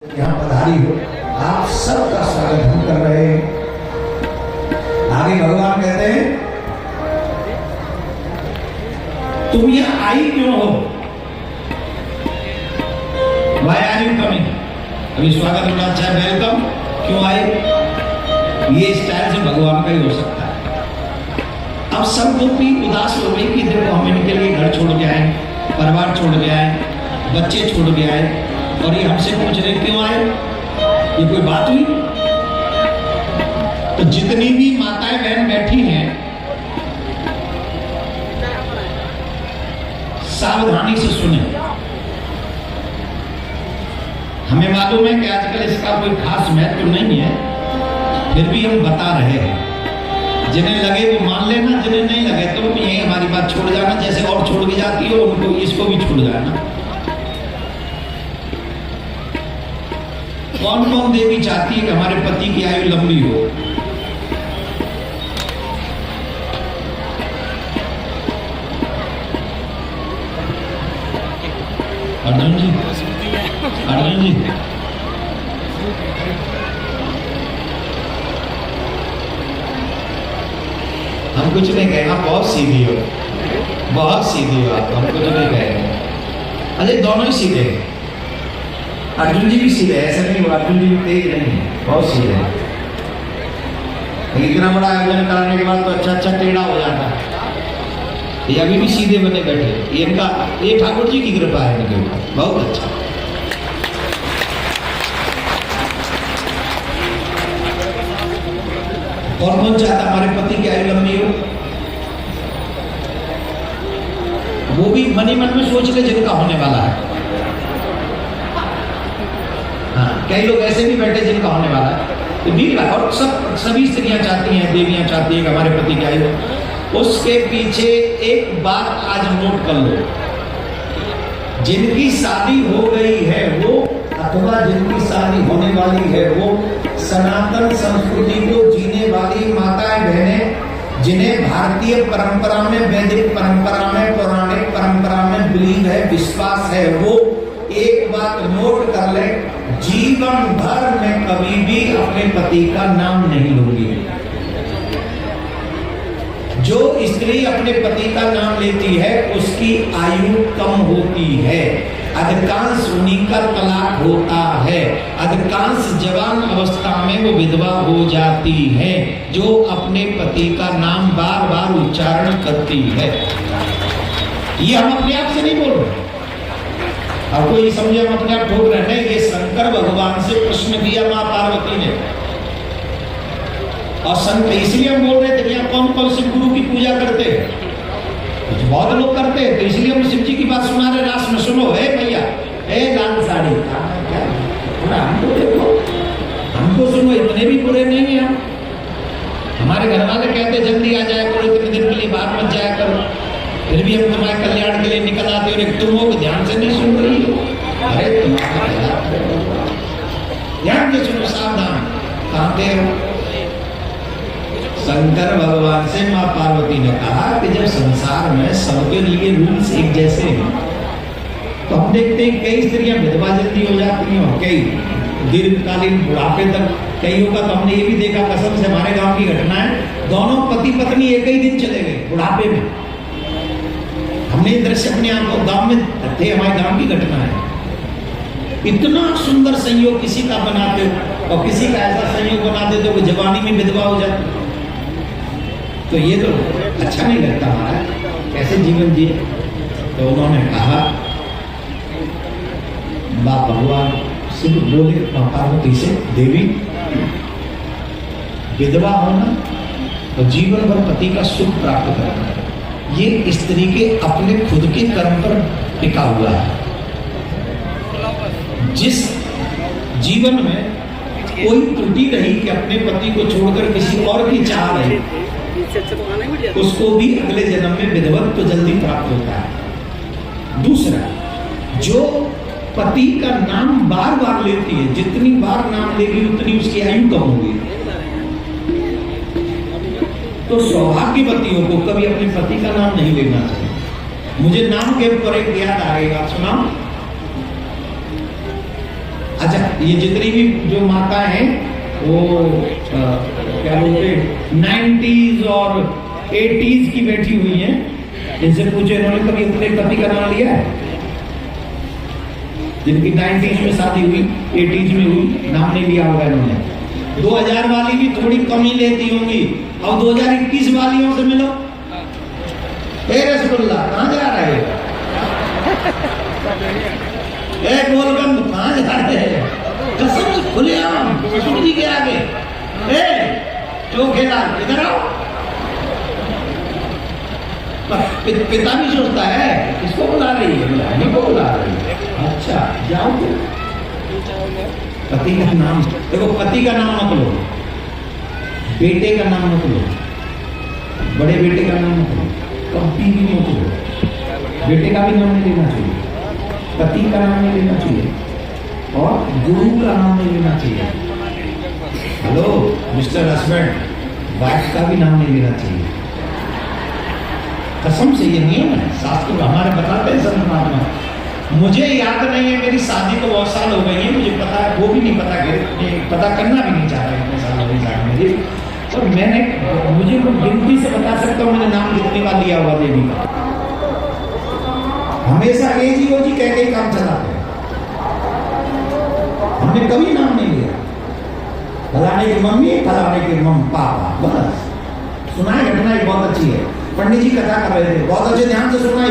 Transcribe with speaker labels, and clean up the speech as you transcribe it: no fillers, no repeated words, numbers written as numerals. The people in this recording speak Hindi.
Speaker 1: यहाँ पधारी हो, आप सबका स्वागत हम कर रहे हैं। आगे भगवान कहते हैं तुम यहाँ आई क्यों हो? Why are you coming? अभी स्वागत बड़ा अच्छा है, वेलकम। क्यों आए? ये स्टाइल से भगवान का ही हो सकता है। अब सब गोपी उदास हो गई कि देखो हम इनके लिए घर छोड़ के आए, परिवार छोड़ के आए, बच्चे छोड़ के आए, और ये हमसे पूछ रहे क्यों आए? ये कोई बात हुई? तो जितनी भी माताएं बहन बैठी हैं, सावधानी से सुने। हमें मालूम है कि आजकल इसका कोई खास महत्व नहीं है, फिर भी हम बता रहे हैं। जिन्हें लगे वो मान लेना, जिन्हें नहीं लगे तो यही हमारी बात छोड़ जाना। जैसे और छोड़ के जाती हो उनको, इसको भी छोड़ जाना। कौन कौन देवी चाहती है कि हमारे पति की आयु लंबी हो? अर्जुन जी, अर्जुन जी, हम कुछ नहीं कहेंगे। आप बहुत सीधी हो, बहुत सीधी हो आप, हम कुछ नहीं कहेंगे। अरे दोनों ही सीधे हैं। अर्जुन जी भी सीधे, ऐसा नहीं हुआ अर्जुन जी भी तेज नहीं है, बहुत सीधे है। इतना बड़ा आयोजन कराने के बाद तो अच्छा अच्छा टेढ़ा हो जाता है। ये अभी भी सीधे बने बैठे। इनका ये ठाकुर जी की कृपा है इनके ऊपर, बहुत अच्छा। कौन कौन चाहता हमारे पति की आयु लंबी हो? वो भी मन ही मन में सोच ले जिनका होने वाला है। कई लोग ऐसे भी बैठे जिनका होने वाला है, तो भी और सभी स्त्रियां चाहती हैं, देवियां चाहती हैं कि हमारे पति क्या है। उसके पीछे एक बात आज नोट कर लो। जिनकी शादी हो गई है वो, अथवा जिनकी शादी होने वाली है वो, सनातन संस्कृति को जीने वाली माताएं बहनें, जिन्हें भारतीय परंपरा में, वैदिक परंपरा में, पौराणिक परंपरा में बिलीव है, विश्वास है, वो एक बात नोट कर ले, जीवन भर में कभी भी अपने पति का नाम नहीं लूंगी। जो स्त्री अपने पति का नाम लेती है उसकी आयु कम होती है। अधिकांश उन्हीं का तलाक होता है। अधिकांश जवान अवस्था में वो विधवा हो जाती है जो अपने पति का नाम बार बार उच्चारण करती है। ये हम अपने आप से नहीं बोल रहे। अब कोई समझे हम अपने आप ठोक रहे हैं, ये शंकर भगवान से प्रश्न किया मां पार्वती ने। और शंकर इसलिए हम बोल रहे थे कि कौन कौन शिव गुरु की पूजा करते हैं, कुछ बहुत लोग करते हैं, तो इसलिए हम शिव जी की बात सुना रहे। रास में सुनो, है भैया, ए लाल साड़ी क्या, हमको देखो, हमको सुनो, इतने भी बुरे नहीं है हम। हमारे घर वाले कहते जल्दी आ जाया करो, इतने दिन के लिए बाहर मत जाया करो, फिर भी हम तुम्हारे कल्याण के लिए निकल आते हो। तुम लोग ध्यान से नहीं सुन रही हो। अरे तुम्हारा ध्यान से सुनो, सावधान, कहते हो। शंकर भगवान से मां पार्वती ने कहा कि जब संसार में सबके लिए रूल्स एक जैसे हैं, तो हम देखते हैं कई स्त्रियां विधवा जल्दी हो जाती हैं और कई दीर्घकालीन बुढ़ापे तक। कईयों का तो हमने ये भी देखा, कसम से, हमारे गांव की घटना है, दोनों पति पत्नी एक ही दिन चले गए बुढ़ापे में। हमने दृश्य अपने आप को गांव में थे, हमारे गांव की घटना है। इतना सुंदर संयोग किसी का बनाते हो और किसी का ऐसा संयोग बना देते हो कि जवानी में विधवा हो जाती। तो ये तो अच्छा नहीं लगता हमारा, कैसे जीवन जिए। तो उन्होंने कहा, बाप भगवान शिव बोले पार्वती से, देवी विधवा होना और जीवन भर पति का सुख प्राप्त करना, ये स्त्री के अपने खुद के कर्म पर टिका हुआ है। जिस जीवन में कोई त्रुटि रही कि अपने पति को छोड़कर किसी और की चाह रही, उसको भी अगले जन्म में विधवत्व तो जल्दी प्राप्त होता है। दूसरा, जो पति का नाम बार बार लेती है, जितनी बार नाम लेगी उतनी उसकी आयु कम होगी। तो सौभाग्यवतियों को कभी अपने पति का नाम नहीं लेना चाहिए। मुझे नाम के ऊपर एक याद आ गई बात, सुनाओ। अच्छा, ये जितनी भी जो माता हैं वो क्या बोलते 90s और 80s की बैठी हुई हैं, इनसे पूछे इन्होंने कभी अपने पति का नाम लिया है? जिनकी 90s में शादी हुई, 80s में हुई, नाम नहीं लिया होगा इन्होंने। 2000 वाली भी थोड़ी कम ही लेती होंगी। अब 2021 वालियों से मिलो। ए रसगुल्ला कहाँ जा रहे हो? ए गोलगंद कहाँ जा रहे हैं? कसम से खुले आम ससुर जी के आगे। ए चोखेदार इधर आओ। पिता भी सोचता है किसको बुला रही है, बुलाने को बुला रही है। अच्छा जाओ फिर। पति का नाम देखो, पति का नाम मत लो, बेटे का नाम मत लो, बड़े बेटे का नाम मत लो, कभी भी मत लो। बेटे का भी नाम नहीं लेना चाहिए, पति का नाम नहीं लेना चाहिए, और गुरु का नाम नहीं लेना चाहिए। हेलो मिस्टर हस्बैंड, वाइफ का भी नाम नहीं लेना चाहिए। कसम से ये नियम है, शास्त्र हमारे बताते हैं संत महात्मा। मुझे याद नहीं है, मेरी शादी को बहुत साल हो गई है, मुझे पता है, वो भी नहीं पता, पता करना भी नहीं चाह रहे इतने साल हो गए मेरी। और मैंने मुझे तो गिनती से बता सकता हूँ मैंने नाम कितने बार लिया हुआ देवी का। हमेशा ए जी ओ जी कह के काम चलाते हैं, हमने कभी नाम नहीं लिया। फलाने की मम्मी, फलाने के पापा, बस। सुनाए घटना बहुत अच्छी है। पंडित जी कथा कर रहे थे, बहुत अच्छे ध्यान से सुना।